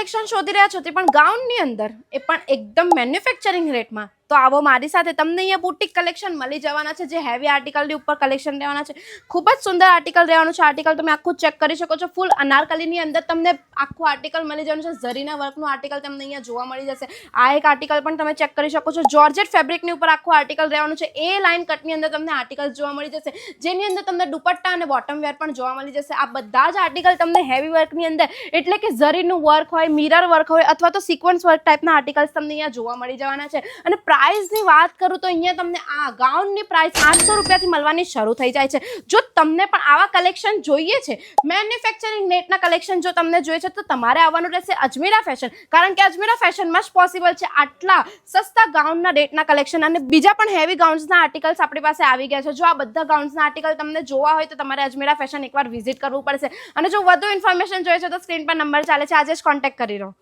Collection શોધી રહ્યા છો તે પણ ગાઉનની અંદર, એ પણ એકદમ મેન્યુફેક્ચરિંગ રેટમાં, તો આવો મારી સાથે. તમને અહીંયા બુટિક કલેક્શન મળી જવાના છે, જે હેવી આર્ટિકલની ઉપર કલેક્શન રહેવાના છે. ખૂબ જ સુંદર આર્ટિકલ રહેવાનું છે. આર્ટિકલ તમે આખું ચેક કરી શકો છો. ફૂલ અનારકલીની અંદર તમને આખું આર્ટિકલ મળી જવાનું છે. ઝરીના વર્કનું આર્ટિકલ તમને અહીંયા જોવા મળી જશે. આ એક આર્ટિકલ પણ તમે ચેક કરી શકો છો. જોર્જેટ ફેબ્રિકની ઉપર આખું આર્ટિકલ રહેવાનું છે. એ લાઇન કટની અંદર તમને આર્ટિકલ જોવા મળી જશે, જેની અંદર તમને દુપટ્ટા અને બોટમ વેર પણ જોવા મળી જશે. આ બધા જ આર્ટિકલ તમને હેવી વર્કની અંદર, એટલે કે ઝરીનું વર્ક હોય, મિરર વર્ક હોય, અથવા તો સિક્વન્સ વર્ક ટાઈપના આર્ટિકલ્સ તમને અહીંયા જોવા મળી જવાના છે. અને પ્રાઇસની વાત કરું તો અહીંયા તમને આ ગાઉનની પ્રાઇસ 800 રૂપિયાથી મળવાની શરૂ થઈ જાય છે. જો તમને પણ આવા કલેક્શન જોઈએ છે, મેન્યુફેક્ચરિંગ નેટના કલેક્શન જો તમને જોઈએ છે, તો તમારે આવવાનું રહેશે અજમેરા ફેશન, કારણ કે અજમેરા ફેશનમાં જ પોસિબલ છે આટલા સસ્તા ગાઉનના રેટના કલેક્શન. અને બીજા પણ હેવી ગાઉન્સના આર્ટિકલ્સ આપણી પાસે આવી ગયા છે. જો આ બધા ગાઉન્સના આર્ટિકલ તમને જોવા હોય તો તમારે અજમેરા ફેશન એકવાર વિઝિટ કરવું પડશે. અને જો વધુ ઇન્ફોર્મેશન જોઈએ છે તો સ્ક્રીન પર નંબર ચાલે છે, આજે જ કોન્ટેક્ટ કરી લો.